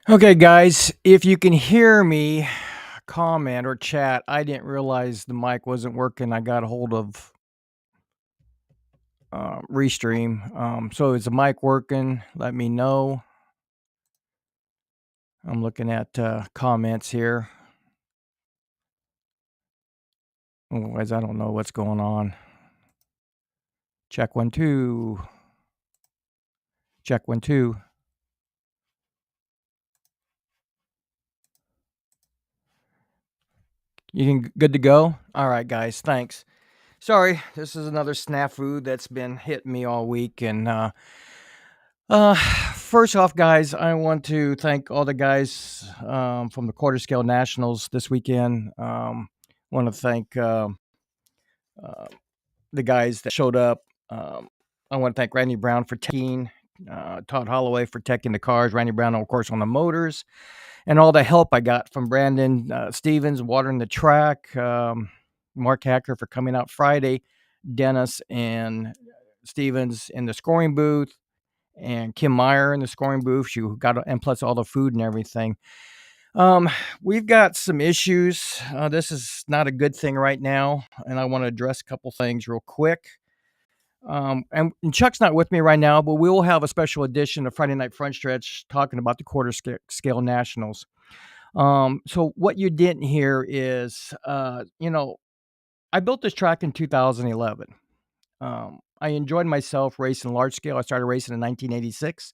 Okay, guys, if you can hear me, comment or chat. I didn't realize the mic wasn't working. I got a hold of Restream. So is the mic working? Let me know. I'm looking at comments here. Otherwise, I don't know what's going on. Check 1 2. Check 1 2. You can good to go? All right, guys. Thanks. Sorry, this is another snafu that's been hitting me all week, and first off, guys, I want to thank all the guys from the Quarter Scale Nationals this weekend. Want to thank uh, the guys that showed up. I want to thank Randy Brown for taking, Todd Holloway for taking the cars, Randy Brown, of course, on the motors, and all the help I got from Brandon Stevens watering the track, Mark Hacker for coming out Friday, Dennis and Stevens in the scoring booth, and Kim Meyer in the scoring booth. She got and plus all the food and everything. Um, we've got some issues. This is not a good thing right now, and I want to address a couple things real quick. And Chuck's not with me right now, but we will have a special edition of Friday Night Front Stretch talking about the Scale Nationals. So what you didn't hear is, I built this track in 2011. I enjoyed myself racing large scale. I started racing in 1986.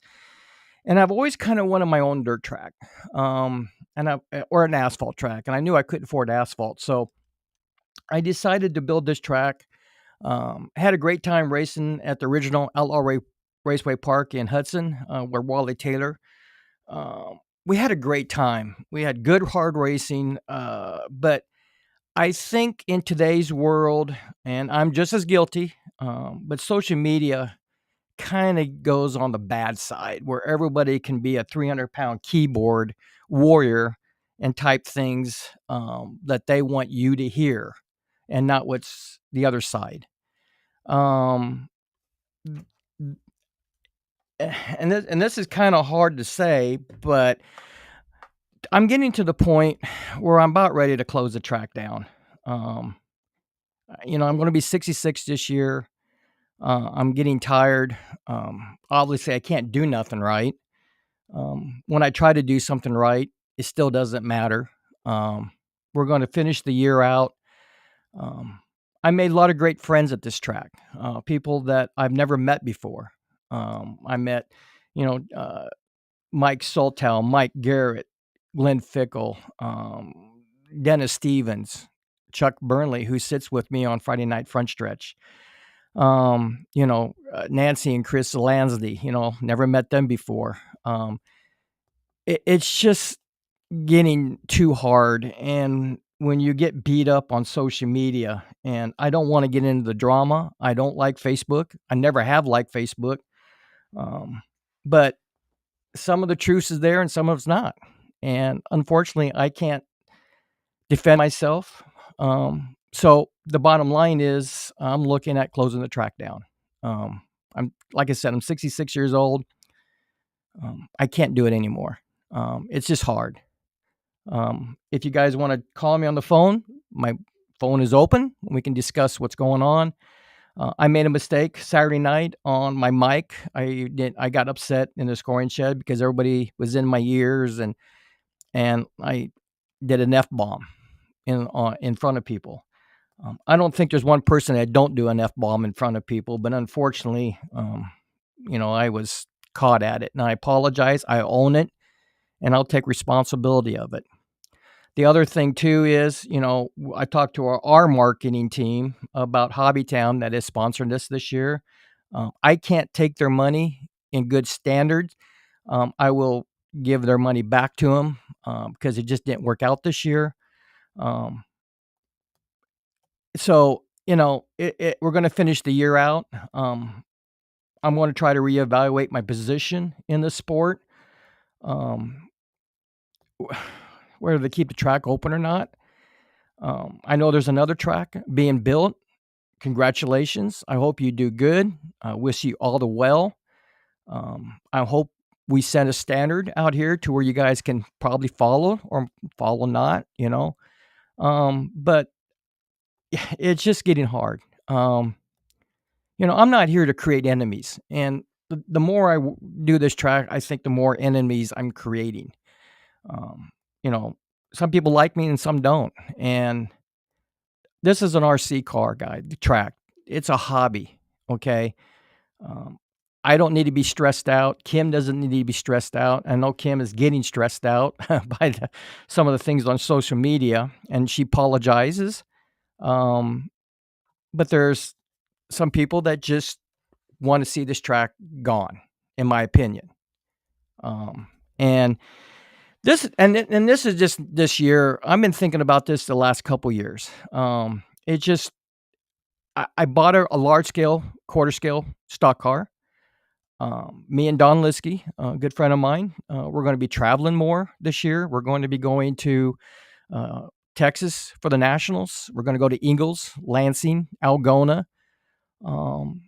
And I've always kind of wanted my own dirt track, or an asphalt track, and I knew I couldn't afford asphalt, so I decided to build this track. Had a great time racing at the original Raceway Park in Hudson, where Wally Taylor. We had a great time. We had good hard racing, but I think in today's world, and I'm just as guilty, but social media kind of goes on the bad side where everybody can be a 300-pound keyboard warrior and type things that they want you to hear and not what's the other side. Um, and this is kind of hard to say, but I'm getting to the point where I'm about ready to close the track down. Um, I'm going to be 66 this year. I'm getting tired. Obviously, I can't do nothing right. When I try to do something right, it still doesn't matter. We're going to finish the year out. Um, I made a lot of great friends at this track, people that I've never met before. I met, you know, uh, Mike Soltow, Mike Garrett, Glenn Fickle, Dennis Stevens, Chuck Burnley, who sits with me on Friday Night Front Stretch. Nancy and Chris Lansdy, never met them before. It's just getting too hard, and when you get beat up on social media, and I don't wanna get into the drama. I don't like Facebook. I never have liked Facebook, um, but some of the truth is there and some of it's not, and unfortunately, I can't defend myself. So the bottom line is I'm looking at closing the track down. I'm like I said, I'm 66 years old. I can't do it anymore. It's just hard. If you guys want to call me on the phone, my phone is open. We can discuss what's going on. I made a mistake Saturday night on my mic. I got upset in the scoring shed because everybody was in my ears, and I did an F bomb in front of people. I don't think there's one person that don't do an F bomb in front of people, but unfortunately, I was caught at it, and I apologize. I own it, and I'll take responsibility of it. The other thing too is, I talked to our marketing team about Hobbytown that is sponsoring this year. I can't take their money in good standards. I will give their money back to them because it just didn't work out this year. Um, so we're going to finish the year out. I'm going to try to reevaluate my position in the sport. Um, whether to keep the track open or not. I know there's another track being built. Congratulations. I hope you do good. I wish you all the well. I hope we set a standard out here to where you guys can probably follow or follow not, but it's just getting hard. I'm not here to create enemies, and the more do this track, I think the more enemies I'm creating. Um, you know, some people like me and some don't, and this is an RC car guy, the track. It's a hobby, okay? Um, I don't need to be stressed out. Kim doesn't need to be stressed out. I know Kim is getting stressed out by some of the things on social media, and she apologizes. Um, but there's some people that just want to see this track gone, in my opinion. Um, and this is just this year. I've been thinking about this the last couple years. It just I bought a large scale, quarter scale stock car. Me and Don Liskey, a good friend of mine, we're going to be traveling more this year. We're going to be going to uh, Texas for the Nationals. We're going to go to Ingalls, Lansing, Algona. Um,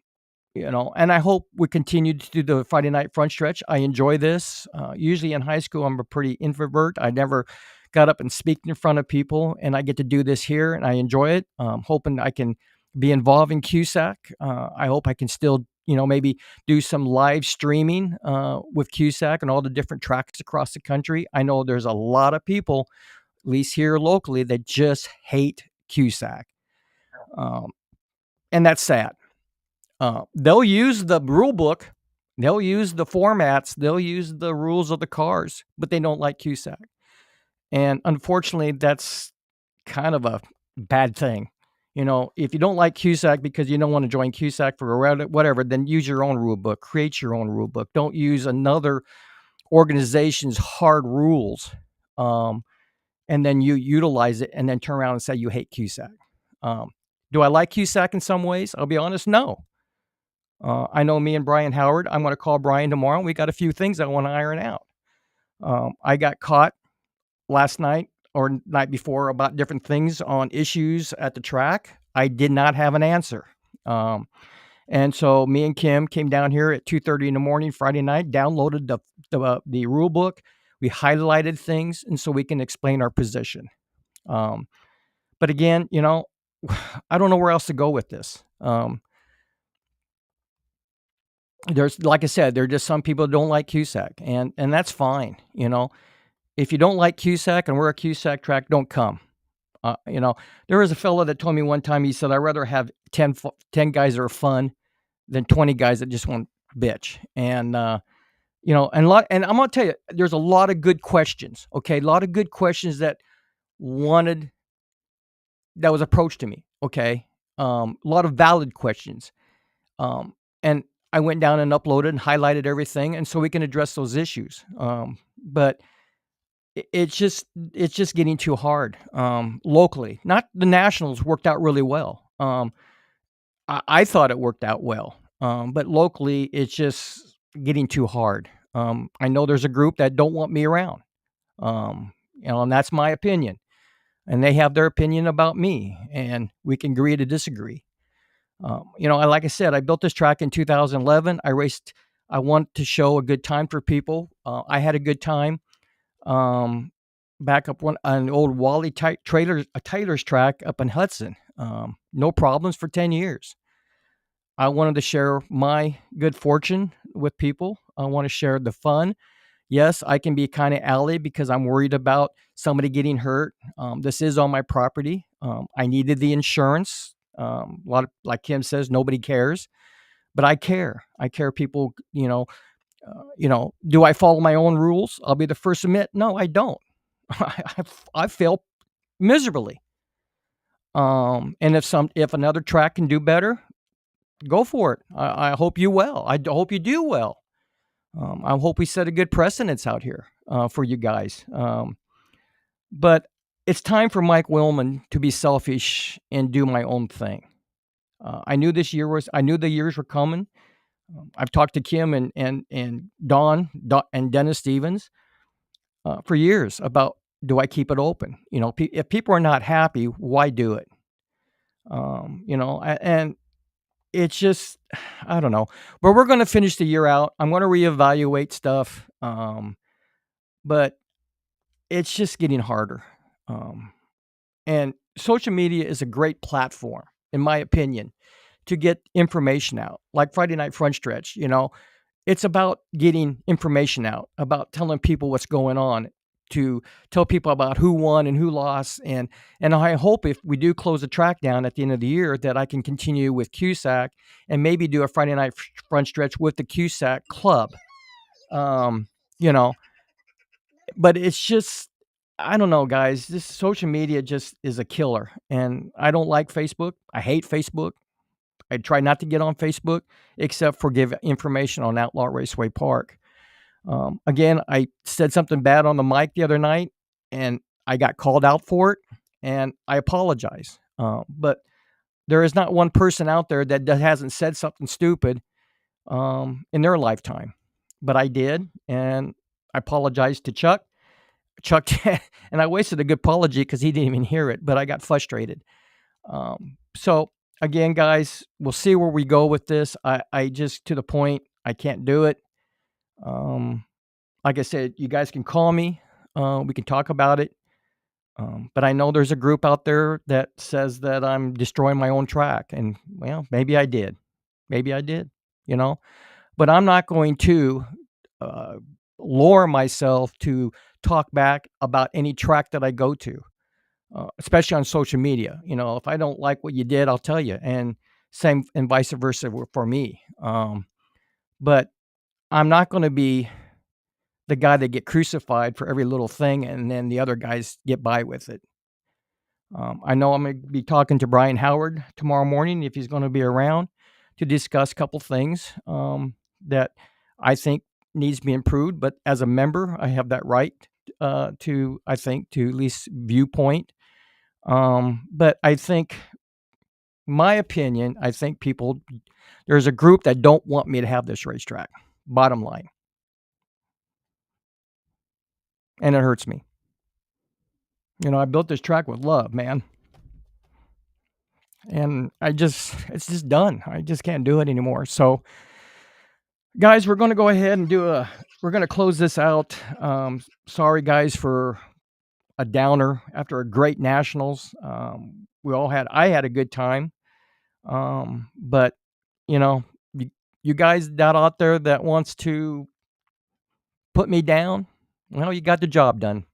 and I hope we continue to do the Friday night front stretch. I enjoy this. Usually in high school, I'm a pretty introvert. I never got up and speak in front of people, and I get to do this here, and I enjoy it. Hoping I can be involved in CUSAC. I hope I can still, maybe do some live streaming with CUSAC and all the different tracks across the country. I know there's a lot of people, at least here locally, that just hate CUSAC, um, and that's sad. They'll use the rule book, they'll use the formats, they'll use the rules of the cars, but they don't like CUSAC. And unfortunately, that's kind of a bad thing. If you don't like CUSAC because you don't want to join CUSAC for whatever, then use your own rule book, create your own rule book. Don't use another organization's hard rules, and then you utilize it and then turn around and say you hate CUSAC. Do I like CUSAC in some ways? I'll be honest, no. I know me and Brian Howard. I'm going to call Brian tomorrow. We got a few things I want to iron out. I got caught last night or night before about different things on issues at the track. I did not have an answer. And so me and Kim came down here at 2:30 in the morning Friday night, downloaded the rule book. We highlighted things, and so we can explain our position. But again, I don't know where else to go with this. There's, like I said, there are just some people that don't like CUSAC, and that's fine. If you don't like CUSAC and we're a CUSAC track, don't come. There was a fellow that told me one time, he said, I'd rather have 10 guys that are fun than 20 guys that just want to bitch. And, and I'm going to tell you, there's a lot of good questions. Okay. A lot of good questions that was approached to me. Okay. A lot of valid questions. And I went down and uploaded and highlighted everything, and so we can address those issues. But it's just getting too hard locally. Not the Nationals worked out really well. I thought it worked out well, but locally it's just getting too hard. I know there's a group that don't want me around, and that's my opinion, and they have their opinion about me, and we can agree to disagree. Like I said, I built this track in 2011. I want to show a good time for people. I had a good time. Back up an old Wally Taylor's track up in Hudson. No problems for 10 years. I wanted to share my good fortune with people. I want to share the fun. Yes, I can be kind of alley because I'm worried about somebody getting hurt. This is on my property. I needed the insurance. A lot of, like Kim says, nobody cares, but I care. I care. People, do I follow my own rules? I'll be the first to admit, no, I don't. I fail miserably. And if another track can do better, go for it. I hope you will. I hope you do well. I hope we set a good precedence out here for you guys. But it's time for Mike Willman to be selfish and do my own thing. I knew the years were coming. I've talked to Kim and Don and Dennis Stevens for years about, do I keep it open? If people are not happy, why do it? And it's just I don't know. But we're gonna finish the year out. I'm gonna reevaluate stuff, but it's just getting harder. Um, and social media is a great platform, in my opinion, to get information out. Like Friday Night Front Stretch, it's about getting information out, about telling people what's going on, to tell people about who won and who lost, and I hope if we do close the track down at the end of the year that I can continue with CUSAC and maybe do a Friday Night Front Stretch with the CUSAC club. Um, you know, but it's just I don't know, guys. This social media just is a killer, and I don't like Facebook. I hate Facebook. I try not to get on Facebook except for give information on Outlaw Raceway Park. Again, I said something bad on the mic the other night, and I got called out for it, and I apologize. But there is not one person out there that hasn't said something stupid in their lifetime. But I did, and I apologized to Chuck. Chuck, and I wasted a good apology because he didn't even hear it, but I got frustrated. So again, guys, we'll see where we go with this. I just to the point, I can't do it. Um, like I said, you guys can call me. We can talk about it. But I know there's a group out there that says that I'm destroying my own track, and well, maybe I did. Maybe I did. You know, but I'm not going to uh, lower myself to talk back about any track that I go to, especially on social media. If I don't like what you did, I'll tell you, and same and vice versa for me. But I'm not going to be the guy that get crucified for every little thing, and then the other guys get by with it. I know I'm going to be talking to Brian Howard tomorrow morning if he's going to be around to discuss a couple things that I think needs to be improved. But as a member, I have that right to, I think, to at least viewpoint. But I think, my opinion, I think there's a group that don't want me to have this racetrack. Bottom line, and it hurts me. I built this track with love, man. And it's just done. I just can't do it anymore. So, guys, we're going to go ahead and we're going to close this out. Sorry, guys, for a downer after a great nationals. I had a good time. But, you know, you guys out there that wants to put me down, well, you got the job done.